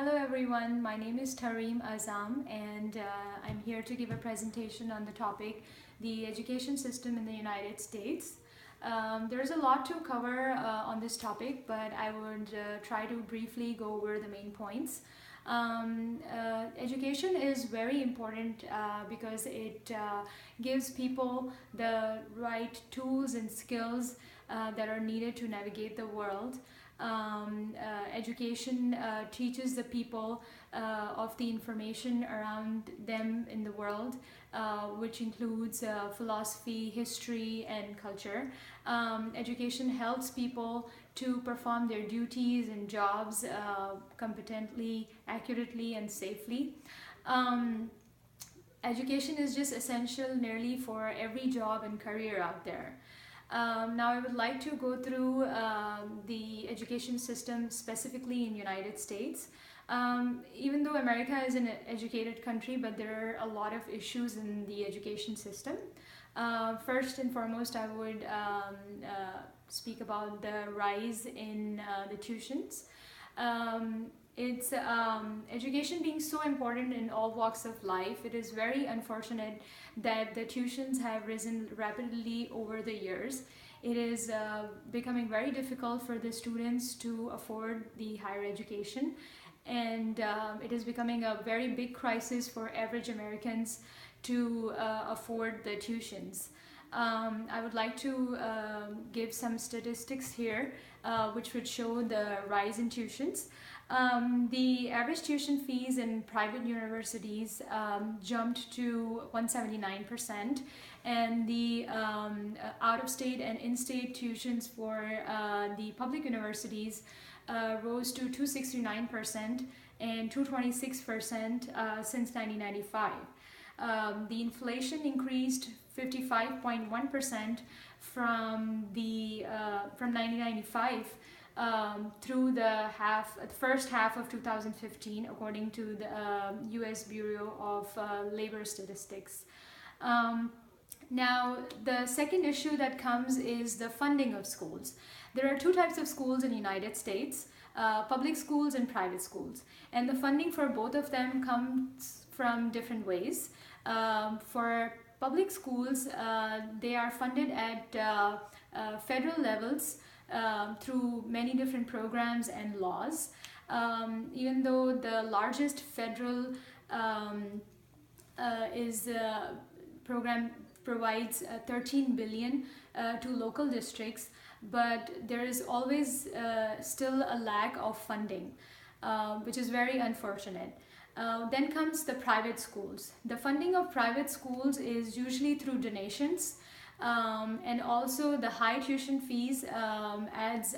Hello everyone, my name is Tareem Azam and I'm here to give a presentation on the topic, the education system in the United States. There's a lot to cover on this topic, but I would try to briefly go over the main points. Education is very important because it gives people the right tools and skills that are needed to navigate the world. Education teaches the people of the information around them in the world, which includes philosophy, history, and culture. Education helps people to perform their duties and jobs competently, accurately, and safely. Education is just essential nearly for every job and career out there. Now I would like to go through the education system specifically in United States. Even though America is an educated country, but there are a lot of issues in the education system. First and foremost, I would speak about the rise in the tuitions. It's education being so important in all walks of life. It is very unfortunate that the tuitions have risen rapidly over the years. It is becoming very difficult for the students to afford the higher education, and it is becoming a very big crisis for average Americans to afford the tuitions. I would like to give some statistics here which would show the rise in tuitions. The average tuition fees in private universities jumped to 179%, and the out-of-state and in-state tuitions for the public universities rose to 269% and 226% since 1995. The inflation increased 55.1% from 1995 through the first half of 2015, according to the U.S. Bureau of Labor Statistics. Now, the second issue that comes is the funding of schools. There are two types of schools in the United States, public schools and private schools. And the funding for both of them comes from different ways. For public schools, they are funded at federal levels through many different programs and laws. Even though the largest federal program provides 13 billion to local districts, but there is always still a lack of funding, which is very unfortunate. Then comes the private schools. The funding of private schools is usually through donations, and also the high tuition fees adds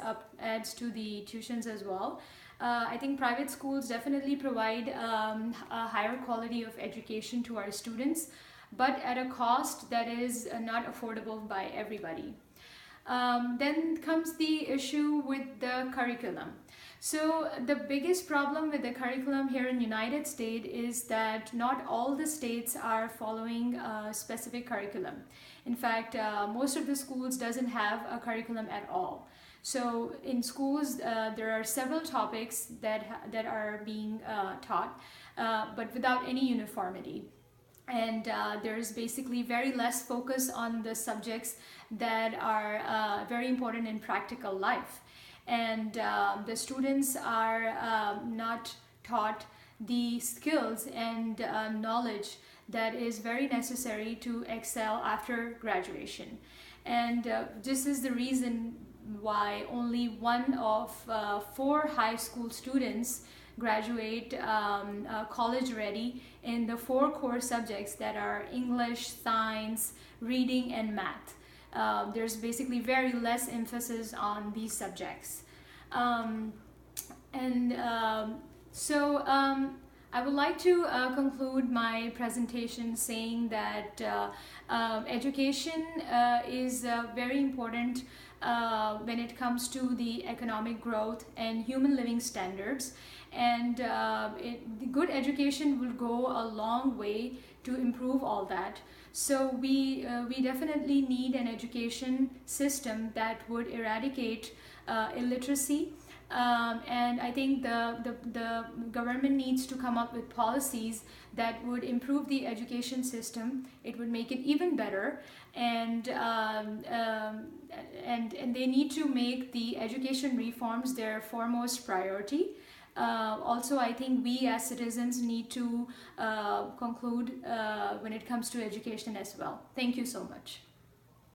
to the tuitions as well. I think private schools definitely provide a higher quality of education to our students, but at a cost that is not affordable by everybody. Then comes the issue with the curriculum. So the biggest problem with the curriculum here in the United States is that not all the states are following a specific curriculum. In fact, most of the schools doesn't have a curriculum at all. So in schools, there are several topics that are being taught, but without any uniformity. And there's basically very less focus on the subjects that are very important in practical life. And the students are not taught the skills and knowledge that is very necessary to excel after graduation. And this is the reason why only one of 4 high school students graduate college ready in the 4 core subjects that are English, science, reading, and math. There's basically very less emphasis on these subjects. I would like to conclude my presentation saying that education is very important when it comes to the economic growth and human living standards, and good education will go a long way to improve all that. So we definitely need an education system that would eradicate illiteracy, And I think the government needs to come up with policies that would improve the education system. It would make it even better, and and they need to make the education reforms their foremost priority. Also, I think we as citizens need to conclude when it comes to education as well. Thank you so much.